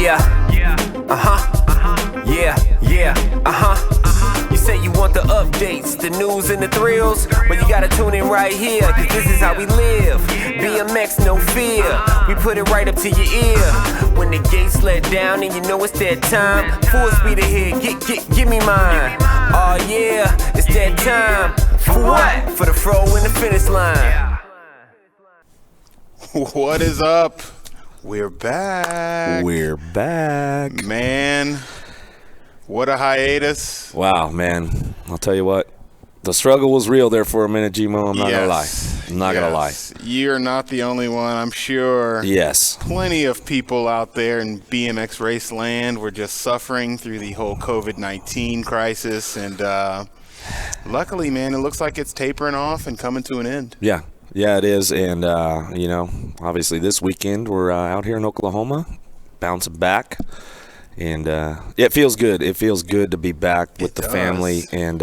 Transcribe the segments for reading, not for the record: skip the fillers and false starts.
Yeah. You say you want the updates, the news and the thrills, but you gotta tune in right here, cause this is how we live. BMX, no fear, we put it right up to your ear. When the gates let down and you know it's that time, full speed ahead, give me mine. Oh yeah, it's that time. For what? For the fro and the finish line. What is up? We're back. Man, what a hiatus. Wow, man. I'll tell you what. The struggle was real there for a minute, G-Mo. I'm not going to lie. I'm not going to lie. You're not the only one, I'm sure. Yes. Plenty of people out there in BMX race land were just suffering through the whole COVID-19 crisis. And luckily, man, it looks like it's tapering off and coming to an end. Yeah, it is. And, obviously this weekend we're out here in Oklahoma, bouncing back. And it feels good. It feels good to be back with the family. And,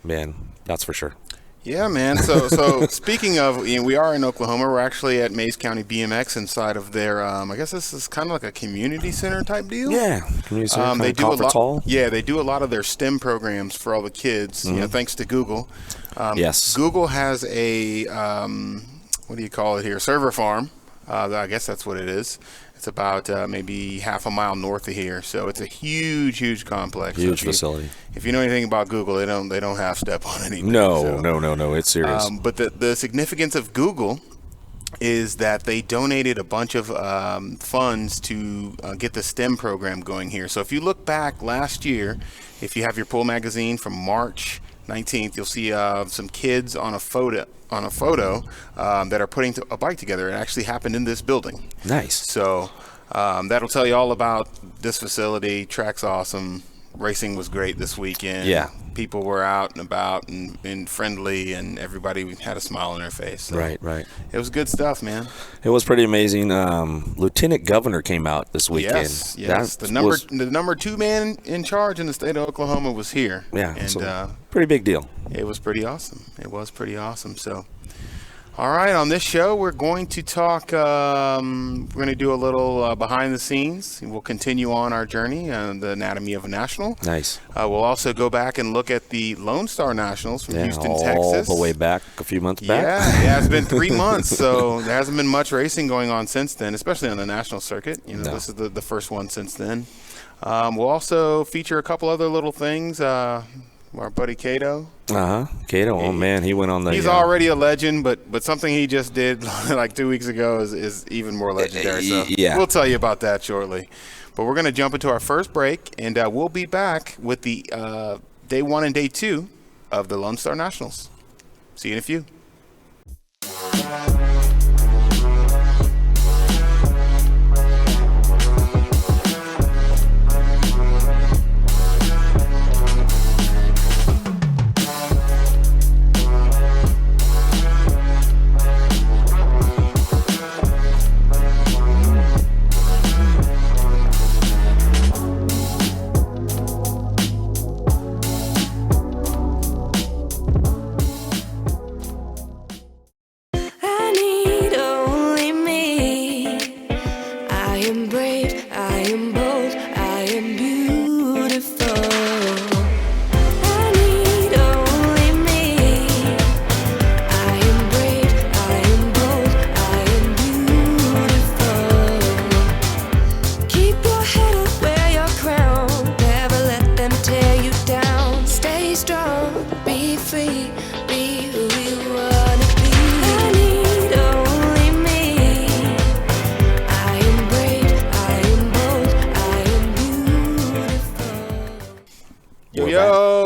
man, that's for sure. Yeah, man. So speaking of, we are in Oklahoma. We're actually at Mays County BMX inside of their, I guess this is kind of like a community center type deal. Yeah, community center, they do a lot. Hall. Yeah, they do a lot of their STEM programs for all the kids. Mm-hmm. Thanks to Google. Yes. Google has a what do you call it here? Server farm. I guess that's what it is. It's about maybe half a mile north of here, so it's a huge complex. Huge facility. If you know anything about Google, they don't half step on anything. No, it's serious. But the significance of Google is that they donated a bunch of funds to get the STEM program going here. So if you look back last year, if you have your Pull magazine from March 19th, you'll see some kids on a photo that are putting a bike together. It actually happened in this building. Nice. So that'll tell you all about this facility. Track's awesome. Racing was great this weekend. Yeah. People were out and about and friendly, and everybody had a smile on their face. So Right. It was good stuff, man. It was pretty amazing. Lieutenant Governor came out this weekend. Yes. The number 2 man in charge in the state of Oklahoma was here. Yeah. And pretty big deal. It was pretty awesome. So, all right, on this show, we're going to talk, we're going to do a little behind the scenes. We'll continue on our journey on the anatomy of a national. Nice. We'll also go back and look at the Lone Star Nationals from Houston, all Texas. the way back a few months back. Yeah, it's been 3 months, so there hasn't been much racing going on since then, especially on the national circuit. This is the first one since then. We'll also feature a couple other little things. Our buddy Kato. Kato. Oh man, he went on the. He's already a legend, but something he just did like 2 weeks ago is even more legendary. So we'll tell you about that shortly. But we're going to jump into our first break, and we'll be back with the day 1 and day 2 of the Lone Star Nationals. See you in a few.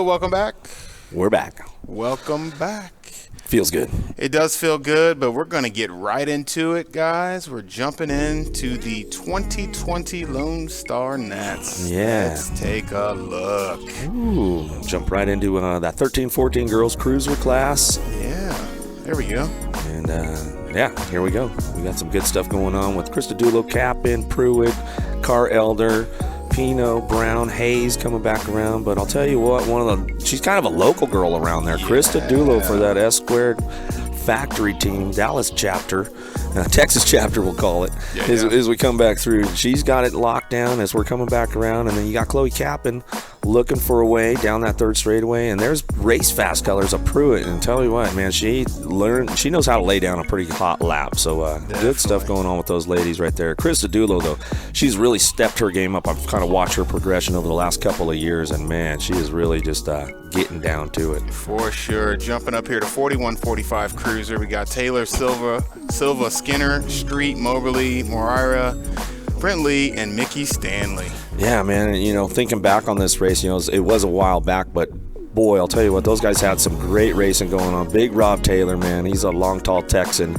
Welcome back. We're back. Welcome back. Feels good. It does feel good, but we're going to get right into it, guys. We're jumping into the 2020 Lone Star Nats. Yeah. Let's take a look. Ooh, jump right into that 13-14 girls cruiser class. Yeah, there we go. And, here we go. We got some good stuff going on with Krista Dulo, Capin, Pruitt, Carr Elder, Pino, Brown, Hayes coming back around. But I'll tell you what, she's kind of a local girl around there. Yeah. Krista Dulo for that S-squared factory team, Dallas chapter, Texas chapter we'll call it, as we come back through. She's got it locked down as we're coming back around. And then you got Chloe Capin looking for a way down that third straightaway. And there's race fast colors of Pruitt. And tell you what, man, she knows how to lay down a pretty hot lap. So good stuff going on with those ladies right there. Krista Dulo, though, she's really stepped her game up. I've kind of watched her progression over the last couple of years. And, man, she is really just getting down to it. For sure. Jumping up here to 4145 Cruiser. We got Taylor Silva, Skinner, Street, Moberly, Moira, Brent Lee, and Mickey Stanley. Yeah, man, thinking back on this race, it was a while back, but boy, I'll tell you what, those guys had some great racing going on. Big Rob Taylor, man, he's a long, tall Texan,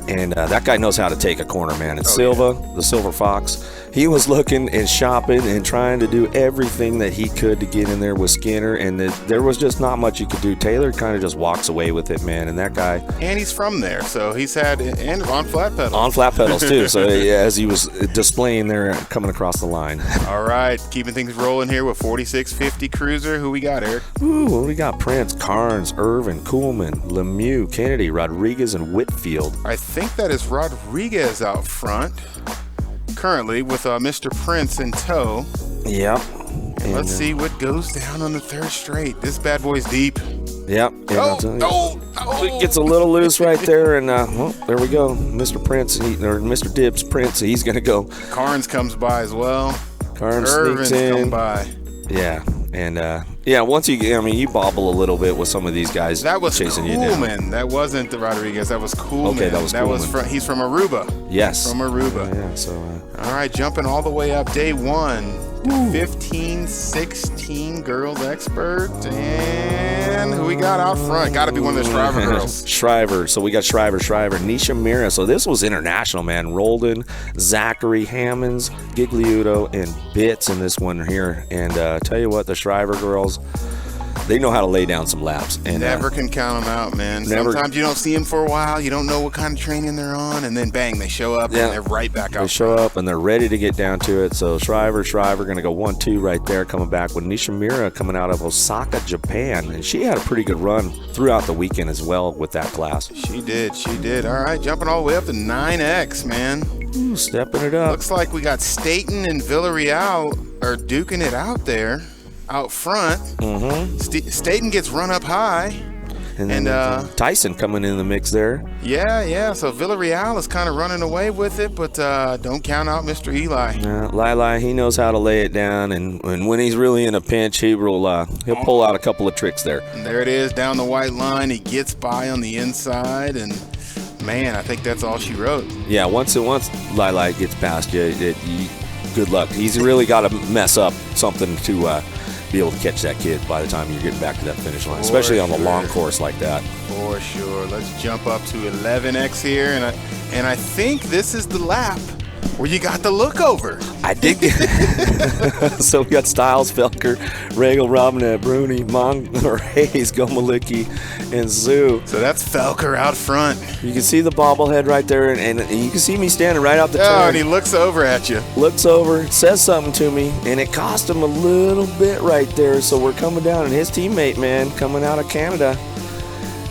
and that guy knows how to take a corner, man. And Silva, the Silver Fox, he was looking and shopping and trying to do everything that he could to get in there with Skinner, and there was just not much you could do. Taylor kind of just walks away with it, man, and that guy. And he's from there, so he's had, and on flat pedals. On flat pedals, too, so as he was displaying there coming across the line. All right, keeping things rolling here with 4650 Cruiser. Who we got, Eric? Ooh, we got Prince, Carnes, Irvin, Kuhlman, Lemieux, Kennedy, Rodriguez, and Whitfield. I think that is Rodriguez out front currently with Mr. Prince in tow. Yep. And let's see what goes down on the third straight. This bad boy's deep. Yep. It gets a little loose right there, and there we go. Mr. Prince, or Mr. Dibbs Prince, he's going to go. Carnes comes by as well. Carnes Irvin's sneaks in. come by. Yeah, and once you bobble a little bit with some of these guys. That was chasing you down. Coolman. That wasn't the Rodriguez. That was Coolman. Okay, that was Coolman. He's from Aruba. Yes. From Aruba. Yeah. So. All right, jumping all the way up, day one. 15-16 girls expert, and who we got out front? Got to be one of the Shriver girls. Shriver. So we got Shriver, Nisha Mira. So this was international, man. Roldan, Zachary, Hammonds, Gigliuto, and Bitts in this one here. And tell you what, the Shriver girls, they know how to lay down some laps. And never can count them out, man. Sometimes you don't see them for a while. You don't know what kind of training they're on, and then bang, they show up and they're right back out. They show up and they're ready to get down to it. So Shriver going to go 1-2 right there, coming back with Nisha Mira coming out of Osaka, Japan, and she had a pretty good run throughout the weekend as well with that class. She did. All right, jumping all the way up to 9X, man. Ooh, stepping it up. Looks like we got Staten and Villarreal are duking it out there. Out front, Staten gets run up high, and Tyson coming in the mix there. Yeah. So Villarreal is kind of running away with it, but don't count out Mr. Eli. Lili, he knows how to lay it down, and when he's really in a pinch, he'll pull out a couple of tricks there. And there it is down the white line. He gets by on the inside, and man, I think that's all she wrote. Yeah, once Lili gets past you, good luck. He's really got to mess up something to be able to catch that kid by the time you're getting back to that finish line, especially on the long course like that. For sure. Let's jump up to 11X here, and I think this is the lap where you got the look over. I did get so we got Stiles, Felker, Regal, Robinette, Bruni, Hayes, Gomalicki, and Zoo. So that's Felker out front. You can see the bobblehead right there, and you can see me standing right out the turn. Oh, and he looks over at you. Looks over, says something to me, and it cost him a little bit right there. So we're coming down, and his teammate, man, coming out of Canada,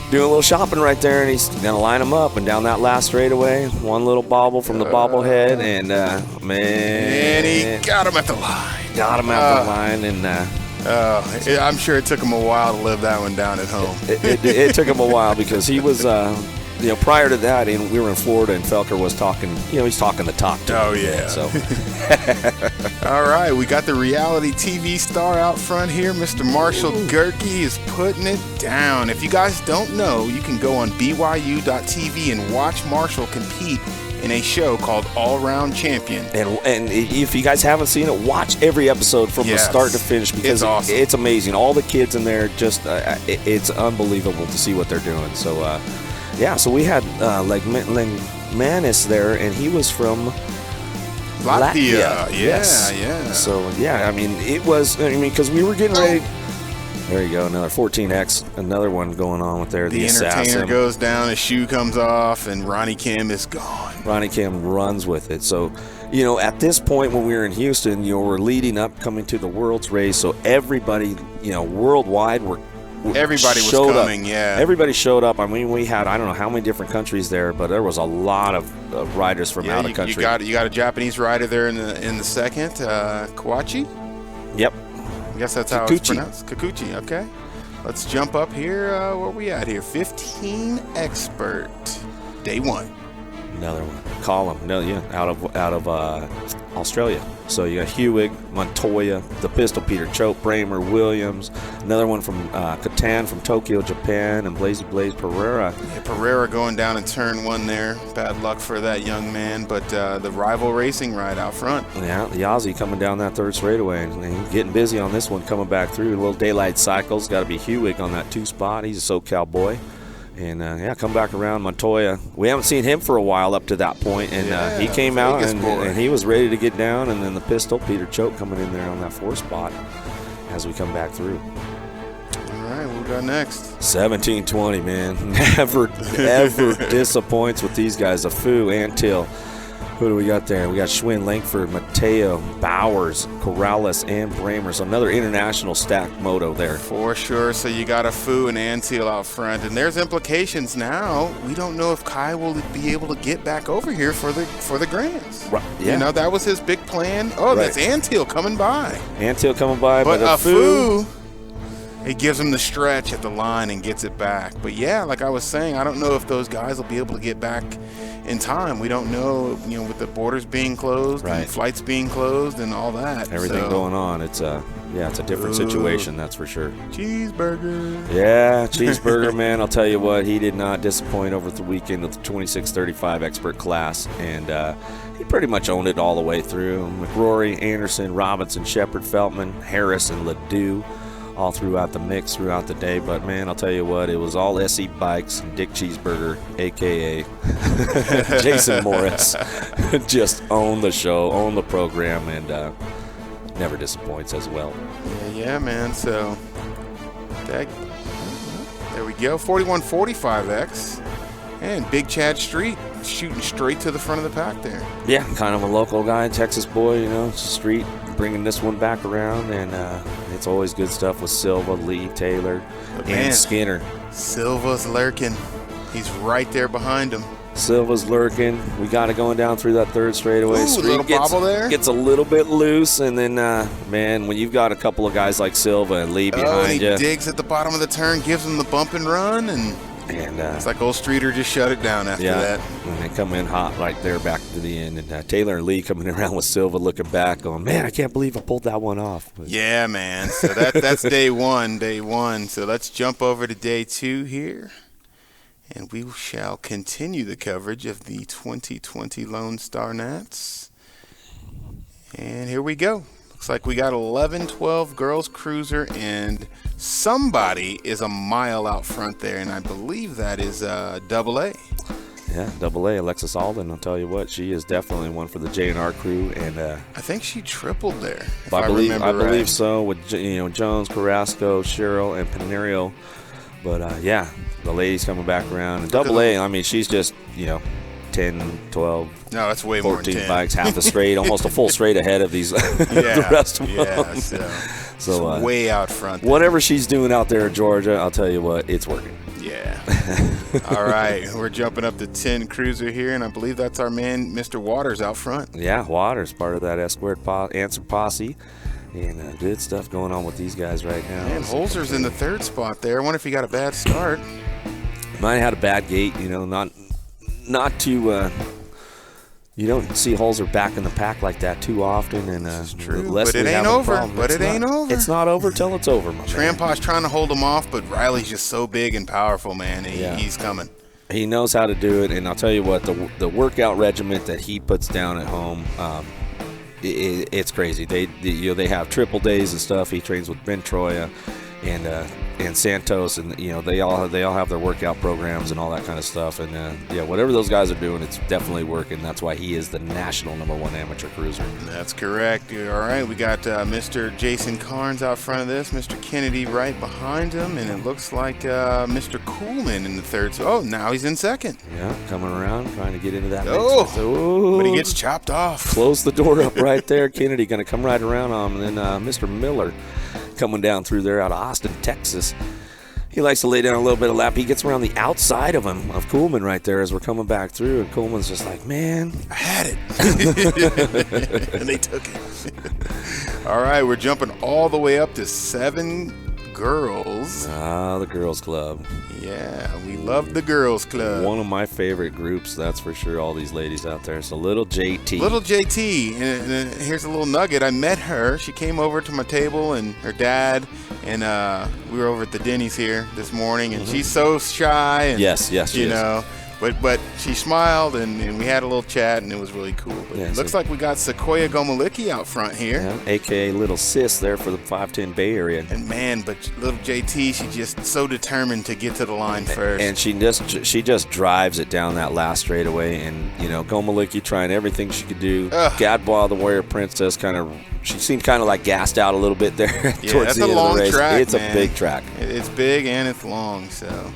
doing a little shopping right there, and he's going to line them up. And down that last straightaway, one little bobble from the bobblehead, and, man. And he got him at the line. Got him at the line, and I'm sure it took him a while to live that one down at home. It took him a while because he was, prior to that, and we were in Florida, and Felker was talking, he's talking the talk to him. Oh, yeah. So. All right, we got the reality TV star out front here. Mr. Marshall Gerke is putting it down. If you guys don't know, you can go on BYU.TV and watch Marshall compete in a show called All Round Champion. And if you guys haven't seen it, watch every episode from the start to finish because it's awesome. It's amazing. All the kids in there, just it's unbelievable to see what they're doing. So, so we had Manis there, and he was from Latvia. Yes. So, it was, because we were getting ready. There you go, another 14X, another one going on with there. The entertainer assassin goes down, his shoe comes off, and Ronnie Kim is gone. Ronnie Kim runs with it. So, at this point when we were in Houston, we're leading up, coming to the World's race. So everybody, worldwide, we're Everybody was showed coming, up. yeah. Everybody showed up. I mean, we had, I don't know how many different countries there, but there was a lot of riders from out of country. You got a Japanese rider there in the second, Kawachi? Yep. I guess that's how it's pronounced. Kikuchi, okay. Let's jump up here. Where we at here? 15 expert. Day 1. Another one. Column. No, yeah, out of Australia. So you got Hewig, Montoya, the pistol, Peter Choate, Bramer, Williams. Another one from Katan from Tokyo, Japan, and Blaze Pereira. Yeah, Pereira going down in turn 1 there. Bad luck for that young man, but the rival racing ride out front. Yeah, the Aussie coming down that third straightaway and he's getting busy on this one, coming back through. A little daylight cycles. Got to be Hewig on that 2 spot. He's a SoCal boy. And, come back around. Montoya, we haven't seen him for a while up to that point, and he came out and he was ready to get down, and then the pistol, Peter Choate, coming in there on that 4 spot as we come back through. All right, what we got next? 1720, man. Never, ever disappoints with these guys. Afu, Antil. Who do we got there? We got Schwinn, Langford, Mateo, Bowers, Corrales, and Bramer. So another international stacked moto there. For sure. So you got Afu and Antil out front. And there's implications now. We don't know if Kai will be able to get back over here for the Grands. Right. Yeah. You know, that was his big plan. Oh, right. That's Antil coming by. Antil coming by. But Afu, it gives him the stretch at the line and gets it back. But yeah, like I was saying, I don't know if those guys will be able to get back in time. We don't know, with the borders being closed, right, and flights being closed and all that. Everything going on. It's a different situation, that's for sure. Cheeseburger. Yeah, Cheeseburger, man. I'll tell you what, he did not disappoint over the weekend with the 2635 expert class, and he pretty much owned it all the way through. McRory, Anderson, Robinson, Shepard, Feltman, Harris, and Ledoux all throughout the mix throughout the day. But man, I'll tell you what, it was all SE Bikes and Dick Cheeseburger, aka Jason Morris, just owned the show, owned the program, and never disappoints as well. Yeah, man. So there we go. 4145X and Big Chad Street shooting straight to the front of the pack there. Yeah, kind of a local guy, Texas boy, street, bringing this one back around, and it's always good stuff with Silva, Lee, Taylor, and Skinner. Silva's lurking. He's right there behind him. Silva's lurking. We got it going down through that third straightaway. Ooh, little bobble there. Gets a little bit loose, and then, man, when you've got a couple of guys like Silva and Lee behind you. He digs at the bottom of the turn, gives him the bump and run, and it's like old Streeter just shut it down after that. And they come in hot right there back to the end. And Taylor and Lee coming around with Silva looking back going, man, I can't believe I pulled that one off. But yeah, man. So that's day one. So let's jump over to day 2 here. And we shall continue the coverage of the 2020 Lone Star Nats. And here we go. Looks like we got 11-12 girls cruiser, and somebody is a mile out front there, and I believe that is Double A. Yeah, Double A, Alexis Alden. I'll tell you what, she is definitely one for the J&R crew, and I think she tripled there. I believe so, with Jones, Carrasco, Cheryl, and Pinerio. But the ladies coming back around, and Double A. I mean, she's just 10, 12. No, that's way 14 more than 10. bikes, half the straight, almost a full straight ahead of these the rest of them. Yeah, so way out front there. Whatever she's doing out there in Georgia, I'll tell you what, it's working. Yeah. All right, we're jumping up to 10 cruiser here, and I believe that's our man, Mr. Waters, out front. Yeah, Waters, part of that S-squared answer posse. And good stuff going on with these guys right now. And Holzer's in the 3rd spot there. I wonder if he got a bad start. Might have had a bad gate, not too. You don't see Holzer back in the pack like that too often, and this is true. But it ain't over. It's not over till it's over, my man. Trampaugh's trying to hold him off, but Riley's just so big and powerful, man. He's coming. He knows how to do it, and I'll tell you what, the workout regiment that he puts down at home, it's crazy. They have triple days and stuff. He trains with Ben Troya and Santos, and they all have their workout programs and all that kind of stuff. And whatever those guys are doing, it's definitely working. That's why he is the national #1 amateur cruiser. That's correct. All right, we got Mr. Jason Carnes out front of this, Mr. Kennedy right behind him, and it looks like Mr. Coolman in the 3rd. Oh, now he's in 2nd. Yeah, coming around, trying to get into that mix. But he gets chopped off. Close the door up right there. Kennedy going to come right around on him, and then Mr. Miller coming down through there out of Austin, Texas. He likes to lay down a little bit of lap. He gets around the outside of him, of Kuhlman right there as we're coming back through. And Kuhlman's just like, man. I had it. And they took it. All right, we're jumping all the way up to 7 girls. Ah, the girls club. Yeah, we love the girls club. One of my favorite groups, that's for sure, all these ladies out there. So little JT. Little JT, and here's a little nugget. I met her. She came over to my table, and her dad, and we were over at the Denny's here this morning, and she's so shy. And, yes, you know. But she smiled, and we had a little chat, and it was really cool. But Yeah, it looks like we got Sequoia Gomalicki out front here. Yeah, a.k.a. Little Sis there for the 510 Bay Area. And, man, but little JT, she's just so determined to get to the line first. And she just drives it down that last straightaway. And, you know, Gomalicki trying everything she could do. Gadbois, the Warrior Princess, she seemed kind of like gassed out a little bit there Yeah, towards that's the a end long of the race. track, It's man. a big track. It's big and it's long, so.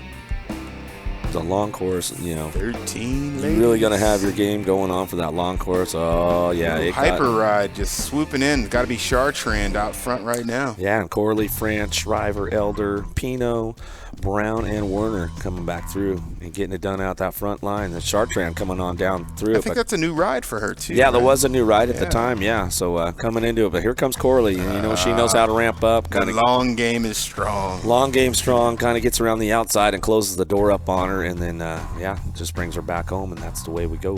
It's a long course, you know. 13 You're ladies. really going to have your game going on for that long course. Oh, yeah. Hyper ride just swooping in. Got to be Chartrand out front right now. Yeah, and Corley, France, Shriver, Elder, Pino, Brown, and Werner coming back through and getting it done out that front line. The Chartrand coming on down through. I think that's a new ride for her, too. Yeah, right? there was a new ride at the time, yeah. So coming into it. But here comes Corley. And, you know, she knows how to ramp up. The long game is strong. Long game strong, kind of gets around the outside and closes the door up on her. And then, just brings her back home. And that's the way we go.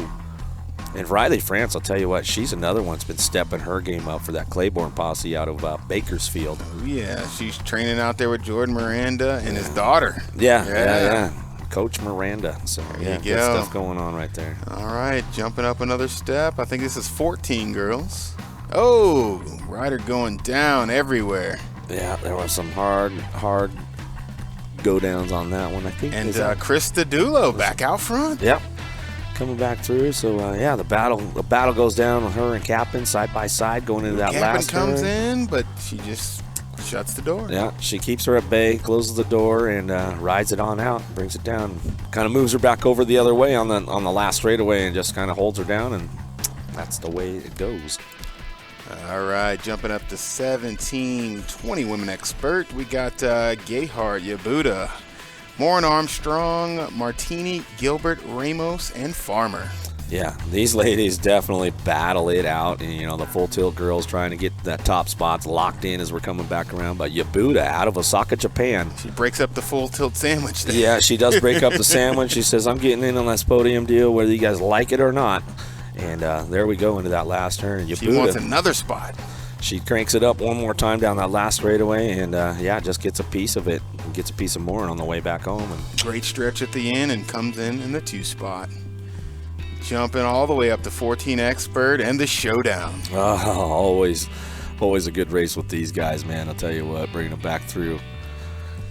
And Riley France, I'll tell you what, she's another one that's been stepping her game up for that Claiborne posse out of Bakersfield. Oh, yeah, she's training out there with Jordan Miranda and his daughter. Yeah. Coach Miranda. So, There you good go. stuff going on right there. All right, jumping up another step. I think this is 14 girls. Oh, rider going down everywhere. Yeah, there was some hard go downs on that one, I think. And Krista Dulo back out front. Yep. Coming back through, so the battle goes down with her and Captain side by side going into that Captain last comes turn. in, but she just shuts the door. Yeah, she keeps her at bay, closes the door, and rides it on out, brings it down, kind of moves her back over the other way on the last straightaway, and just kind of holds her down, and that's the way it goes. All right, jumping up to 17, 20 women expert. We got Gayhart, Yabuda, Morin Armstrong, Martini, Gilbert, Ramos, and Farmer. Yeah, these ladies definitely battle it out. And, you know, the full tilt girls trying to get that top spots locked in as we're coming back around. But Yabuda out of Osaka, Japan. She breaks up the full tilt sandwich there. Yeah, she does break up the sandwich. She says, I'm getting in on this podium deal whether you guys like it or not. And there we go into that last turn. Yabuda, She wants another spot. she cranks it up one more time down that last straightaway and, just gets a piece of it. Gets a piece of more on the way back home. And Great stretch at the end and comes in the 2 spot. Jumping all the way up to 14 expert and the showdown. always a good race with these guys, man. I'll tell you what, bringing them back through.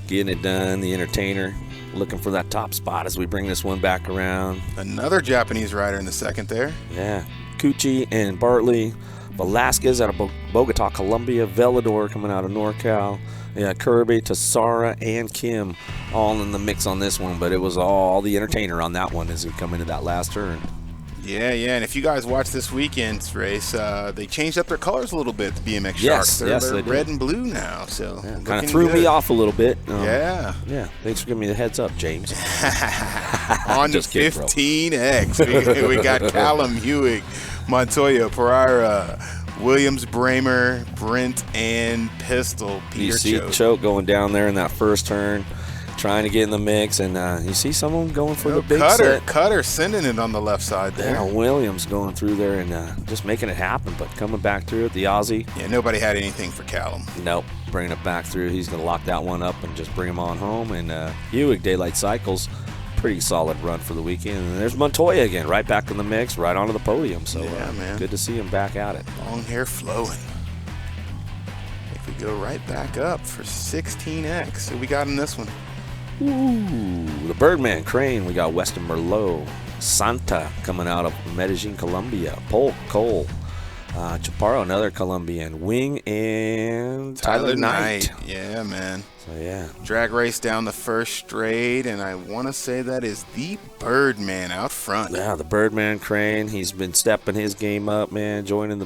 Getting it done, the entertainer. Looking for that top spot as we bring this one back around. Another Japanese rider in the second there. Yeah, Cucci and Bartley. Velasquez out of Bogota, Colombia. Velador coming out of NorCal. Yeah, Kirby, Tassara, and Kim all in the mix on this one. But it was all the entertainer on that one as we come into that last turn. Yeah, and if you guys watch this weekend's race, they changed up their colors a little bit, the BMX Yes, Sharks. They're they did. red and blue now, so Kind looking of threw good. me off a little bit. Yeah. Yeah, thanks for giving me the heads up, James. On the Just kidding, bro. 15X, we got Callum Hewitt, Montoya, Pereira, Williams, Bramer, Brent, and Pistol. Peter You see Choke going down there in that first turn, trying to get in the mix, and you see some of them going for the big set. Cutter sending it on the left side there. Yeah, Williams going through there and just making it happen, but coming back through it, the Aussie. Yeah, nobody had anything for Callum. Nope, bringing it back through. He's going to lock that one up and just bring him on home. And Hewitt, Daylight Cycles, pretty solid run for the weekend. And there's Montoya again, right back in the mix, right onto the podium. So Yeah, man. good to see him back at it. Long hair flowing. I think we go right back up for 16X. Who we got in this one? Ooh, the Birdman Crane. We got Weston Merlot. Santa coming out of Medellin, Colombia. Polk Cole. Chaparro, another Colombian. Wing and Tyler Knight. Yeah, man. So, yeah. Drag race down the first straight, and I want to say that is the Birdman out front. Yeah, the Birdman Crane. He's been stepping his game up, man. Joining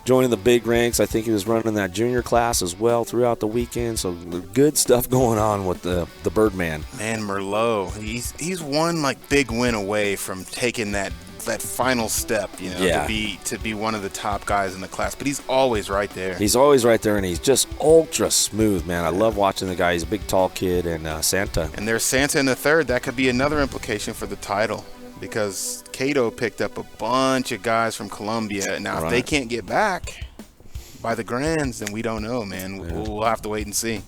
joining the big ranks. I think he was running that junior class as well throughout the weekend. So good stuff going on with the Birdman. Man, Merlot, he's one like big win away from taking that final step, to be one of the top guys in the class. But he's always right there. He's always right there, and he's just ultra smooth, man. I love watching the guy. He's a big, tall kid, and Santa. And there's Santa in the third. That could be another implication for the title, because Kato picked up a bunch of guys from Colombia. Now, if they can't get back by the Grands, then we don't know, man. We'll have to wait and see.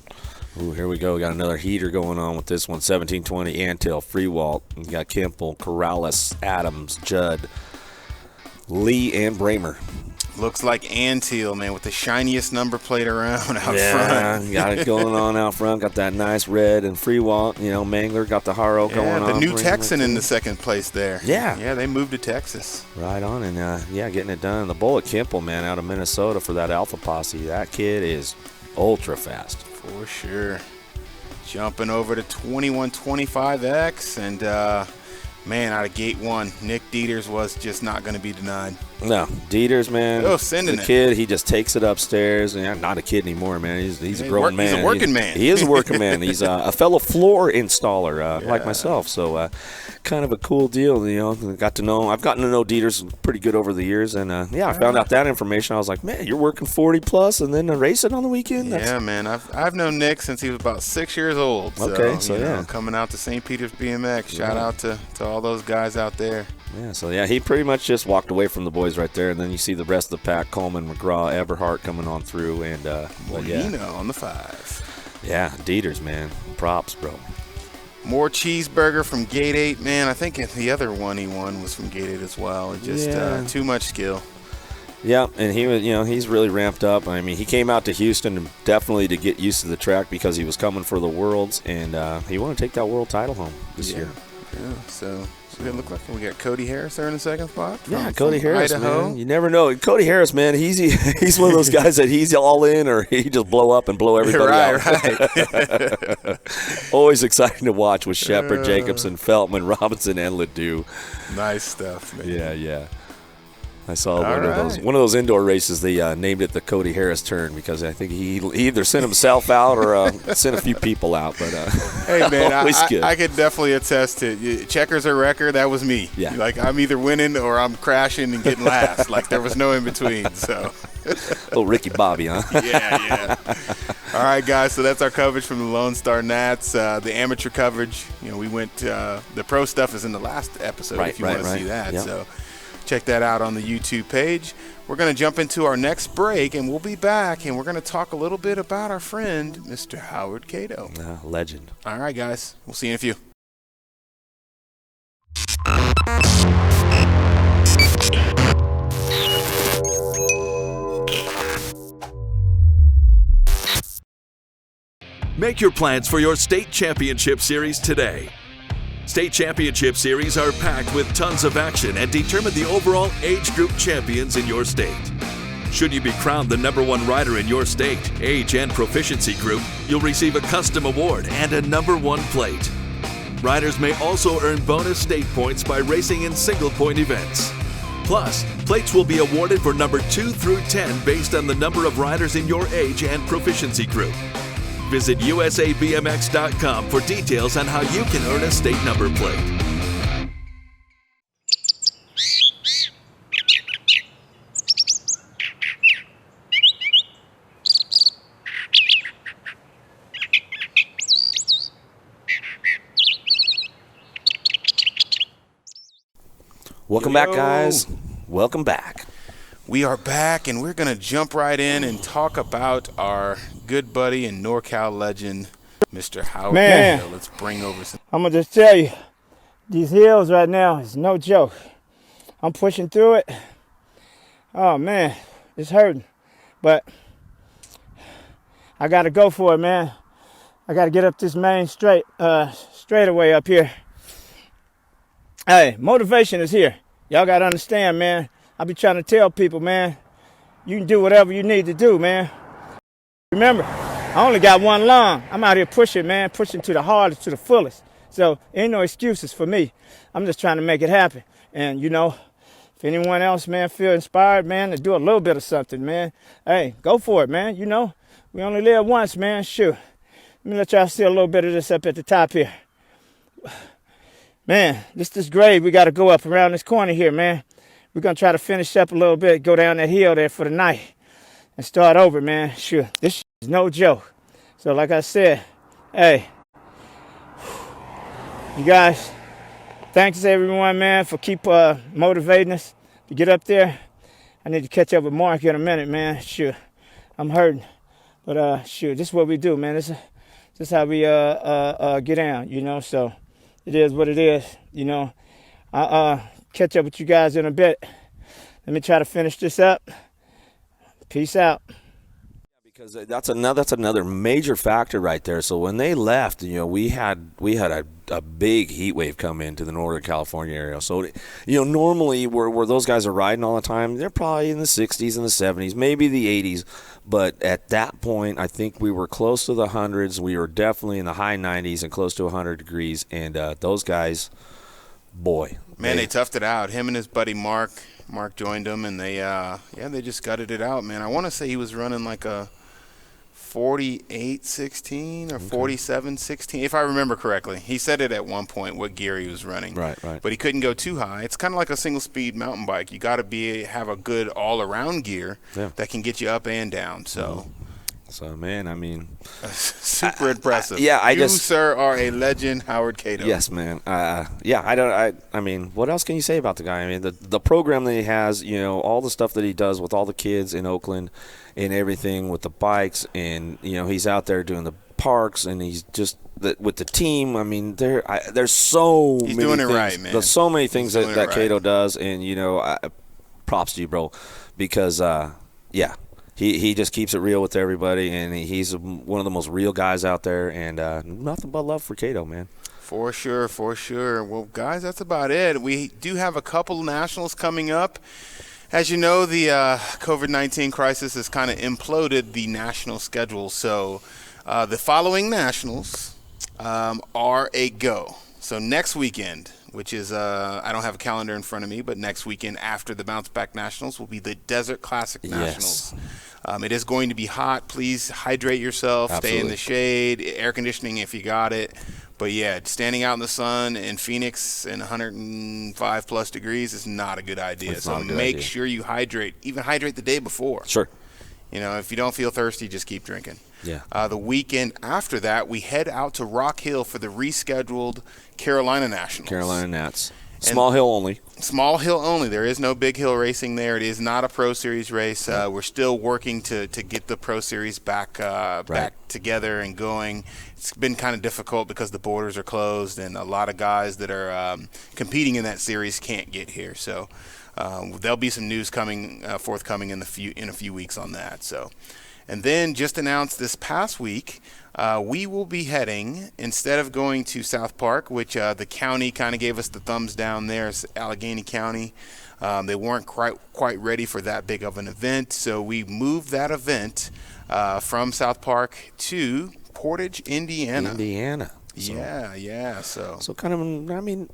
Ooh, here we go. We got another heater going on with this one. 1720 Antil, Freewalt. We got Kimple, Corrales, Adams, Judd, Lee, and Bramer. Looks like Antil, man, with the shiniest number plate around out front. Yeah, got it going on out front. Got that nice red and Freewalt. Mangler got the Haro going on. The new Texan in the second place there. Yeah. Yeah, they moved to Texas. Right on, and getting it done. The Bullet Kimple, man, out of Minnesota for that Alpha Posse. That kid is ultra fast. For sure. Jumping over to 2125X, and man, out of gate one, Nick Dieters was just not going to be denied. No, Dieters, man. Sending the kid, he just takes it upstairs. And not a kid anymore, man. He's a grown man. He's a working man. He is a working man. He's a fellow floor installer like myself. So kind of a cool deal. I've gotten to know Dieters pretty good over the years. And I found out that information. I was like, man, you're working 40 plus and then racing on the weekend? Yeah, man. I've known Nick since he was about 6 years old. So, coming out to St. Peter's BMX. Shout out to all those guys out there. Yeah, so he pretty much just walked away from the boys right there, and then you see the rest of the pack: Coleman, McGraw, Everhart coming on through, and Molina on the 5. Yeah, Dieters, man, props, bro. More cheeseburger from Gate 8, man. I think the other one he won was from Gate 8 as well. Just too much skill. Yeah, and he was, he's really ramped up. I mean, he came out to Houston definitely to get used to the track because he was coming for the Worlds, and he wanted to take that world title home this year. Yeah, so it look like we got Cody Harris there in the second spot. Cody Harris, Idaho. man. You never know. Cody Harris, man, he's one of those guys that he's all in or he just blow up and blow everybody out. Right. Always exciting to watch with Shepard, Jacobson, Feltman, Robinson, and Ledoux. Nice stuff, man. Yeah. I saw one of those indoor races. They named it the Cody Harris turn because I think he either sent himself out or sent a few people out. But hey, man, I could definitely attest to checkers or wrecker. That was me. Yeah, like I'm either winning or I'm crashing and getting last. Like there was no in between. So little Ricky Bobby, huh? Yeah. All right, guys. So that's our coverage from the Lone Star Nats. The amateur coverage. We went. The pro stuff is in the last episode. If you want to see that. Yep. So. Check that out on the YouTube page. We're going to jump into our next break, and we'll be back, and we're going to talk a little bit about our friend, Mr. Howard Kato. Legend. All right, guys. We'll see you in a few. Make your plans for your state championship series today. State Championship Series are packed with tons of action and determine the overall age group champions in your state. Should you be crowned the #1 rider in your state, age and proficiency group, you'll receive a custom award and a #1 plate. Riders may also earn bonus state points by racing in single-point events. Plus, plates will be awarded for number 2 through 10 based on the number of riders in your age and proficiency group. Visit usabmx.com for details on how you can earn a state number plate. Welcome back, guys. Welcome back. We are back, and we're going to jump right in and talk about our good buddy and NorCal legend, Mr. Howard. Man, let's bring over some. I'm going to just tell you, these hills right now is no joke. I'm pushing through it. Oh, man, it's hurting. But I got to go for it, man. I got to get up this main straightaway up here. Hey, motivation is here. Y'all got to understand, man. I be trying to tell people, man, you can do whatever you need to do, man. Remember, I only got one lung. I'm out here pushing, man, pushing to the hardest, to the fullest. So ain't no excuses for me. I'm just trying to make it happen. And, if anyone else, man, feel inspired, man, to do a little bit of something, man, hey, go for it, man. You know, we only live once, man. Shoot. Let me let y'all see a little bit of this up at the top here. Man, this grade, we got to go up around this corner here, man. We're going to try to finish up a little bit, go down that hill there for the night and start over, man. Sure, this is no joke. So like I said, hey, you guys, thanks everyone, man, for keep motivating us to get up there. I need to catch up with Mark in a minute, man. Sure, I'm hurting. But sure, this is what we do, man. This is how we get down, you know. So it is what it is, you know. I'll catch up with you guys in a bit. Let me try to finish this up. Peace out. Because that's another major factor right there. So when they left, you know, we had a big heat wave come into the Northern California area. So, you know, normally where those guys are riding all the time, they're probably in the 60s and the 70s, maybe the 80s. But at that point, I think we were close to the hundreds. We were definitely in the high 90s and close to 100 degrees. And those guys, boy, man, they toughed it out. Him and his buddy Mark joined them, and they just gutted it out, man. I want to say he was running like a 48-16 or 47-16, if I remember correctly. He said it at one point what gear he was running. Right. But he couldn't go too high. It's kind of like a single-speed mountain bike. You got to have a good all-around gear that can get you up and down. So, man, I mean, super impressive. You, sir, are a legend, Howard Kato. Yes, man. I mean, what else can you say about the guy? I mean, the program that he has, you know, all the stuff that he does with all the kids in Oakland and everything with the bikes, and, you know, he's out there doing the parks, and he's just with the team. I mean, there's so he's many doing things. it right, man. There's so many things that right. Kato does, and, you know, props to you, bro, because, He just keeps it real with everybody, and he's one of the most real guys out there, and nothing but love for Kato, man. For sure. Well, guys, that's about it. We do have a couple nationals coming up. As you know, the COVID-19 crisis has kind of imploded the national schedule. So the following nationals are a go. So next weekend, which is I don't have a calendar in front of me, but next weekend after the Bounce Back Nationals will be the Desert Classic Nationals. It is going to be hot. Please hydrate yourself. Absolutely. Stay in the shade, air conditioning if you got it. But, yeah, standing out in the sun in Phoenix in 105-plus degrees is not a good idea. So make sure you hydrate. Even hydrate the day before. Sure. You know, if you don't feel thirsty, just keep drinking. Yeah. The weekend after that, we head out to Rock Hill for the rescheduled Carolina Nationals. Carolina Nats. Small hill only. Small hill only. There is no big hill racing there. It is not a Pro Series race. We're still working to get the Pro Series back together and going. It's been kind of difficult because the borders are closed, and a lot of guys that are competing in that series can't get here. So there'll be some news forthcoming in a few weeks on that. So, and then just announced this past week, we will be heading, instead of going to South Park, which the county kind of gave us the thumbs down there, it's Allegheny County. They weren't quite ready for that big of an event, so we moved that event from South Park to Portage, Indiana. So, Yeah. So kind of, I mean,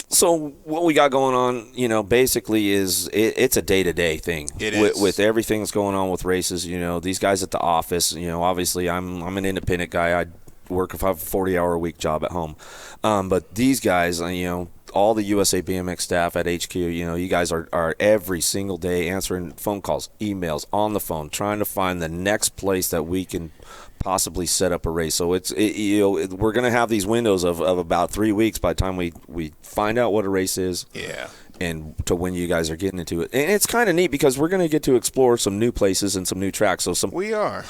so what we got going on, you know, basically is it's a day-to-day thing. It is. With everything that's going on with races, you know, these guys at the office, you know, obviously I'm an independent guy. I work a 40-hour-a-week job at home. But these guys, you know, all the USA BMX staff at HQ, you know, you guys are every single day answering phone calls, emails, on the phone, trying to find the next place that we can possibly set up a race. So we're going to have these windows of about 3 weeks by the time we find out what a race is. Yeah. And to when you guys are getting into it. And it's kind of neat because we're going to get to explore some new places and some new tracks. So we are.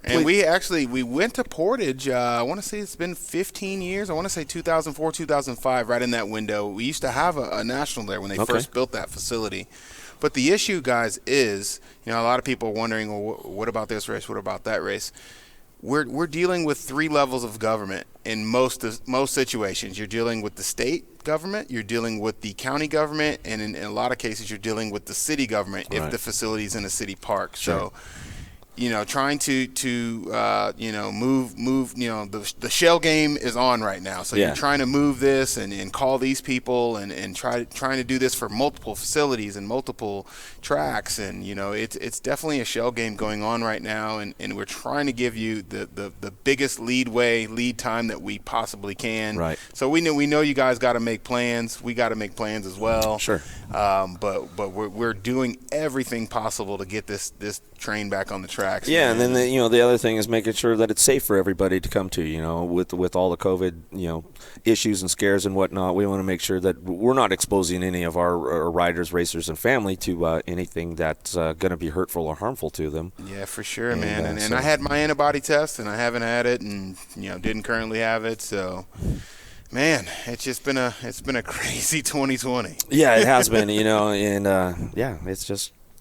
And we went to Portage, I want to say it's been 15 years. I want to say 2004, 2005, right in that window. We used to have a national there when they first built that facility. But the issue, guys, is, you know, a lot of people are wondering, well, what about this race? What about that race? We're dealing with 3 levels of government in most situations. You're dealing with the state government, you're dealing with the county government, and in a lot of cases you're dealing with the city government if the facility's in a city park. Sure. So trying to move. The shell game is on right now, so you're trying to move this and call these people and trying to do this for multiple facilities and multiple tracks, and it's definitely a shell game going on right now, and we're trying to give you the biggest lead time that we possibly can. Right. So we know you guys got to make plans. We got to make plans as well. Sure. But we're doing everything possible to get this train back on the tracks. Yeah, and then the other thing is making sure that it's safe for everybody to come to. With all the COVID issues and scares and whatnot, we want to make sure that we're not exposing any of our riders, racers, and family to anything that's going to be hurtful or harmful to them. Yeah, for sure, man. And I had my antibody test, and I haven't had it, and didn't currently have it, so. Man, it's been a crazy 2020. Yeah, it has been, and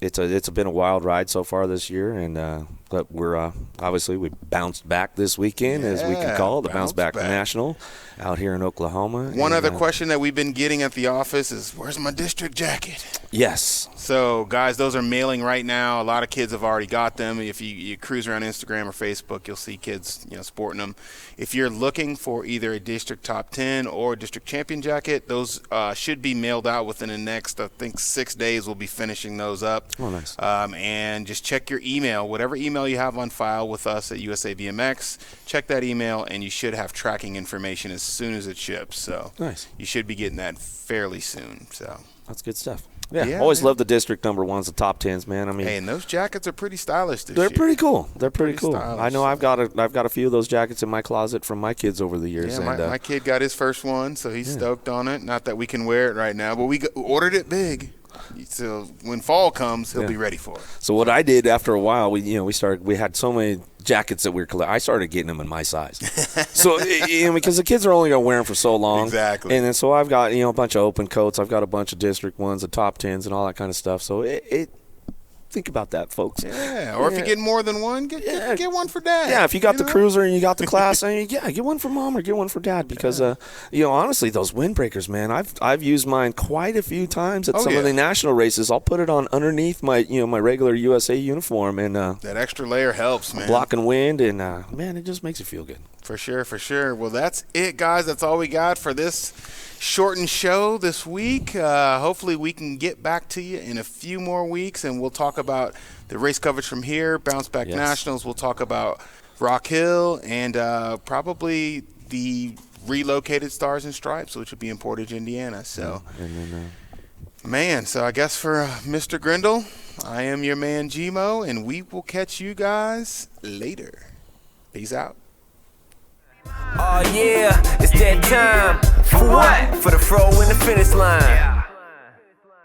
it's been a wild ride so far this year, and but we're obviously we bounced back this weekend, as we can call it, the Bounce Back National out here in Oklahoma. One other question that we've been getting at the office is, where's my district jacket? Yes. So, guys, those are mailing right now. A lot of kids have already got them. If you cruise around Instagram or Facebook, you'll see kids, sporting them. If you're looking for either a district top 10 or a district champion jacket, those should be mailed out within the next, I think, 6 days. We'll be finishing those up. Oh, nice. And just check your email, whatever email you have on file with us at USA BMX. Check that email, and you should have tracking information as soon as it ships. So nice. You should be getting that fairly soon. So that's good stuff. Yeah, always love the district number ones, the top 10s, man. I mean, hey, and those jackets are pretty stylish this year. They're pretty cool. They're pretty cool. Stylish. I know I've got a few of those jackets in my closet from my kids over the years. Yeah, my kid got his first one, so he's stoked on it. Not that we can wear it right now, but we ordered it big. So when fall comes, he'll be ready for it. So what I did after a while, we had so many jackets that we were collecting. I started getting them in my size. So because the kids are only going to wear them for so long. Exactly. And then so I've got a bunch of open coats. I've got a bunch of district ones, the top 10s, and all that kind of stuff. So think about that, folks. Yeah, or if you get more than one, get one for Dad. Yeah, if you got the cruiser and you got the class, get one for Mom or get one for Dad, because honestly, those windbreakers, man, I've used mine quite a few times at some of the national races. I'll put it on underneath my my regular USA uniform, and that extra layer helps, man. Blocking wind, and man, it just makes you feel good. For sure. Well, that's it, guys. That's all we got for this shortened show this week. Hopefully we can get back to you in a few more weeks, and we'll talk about the race coverage from here, Bounce Back Nationals. We'll talk about Rock Hill, and probably the relocated Stars and Stripes, which would be in Portage, Indiana. So, so I guess for Mr. Grindle, I am your man Gmo, and we will catch you guys later. Peace out. Oh yeah, it's that time. For what? For the fro in the finish line.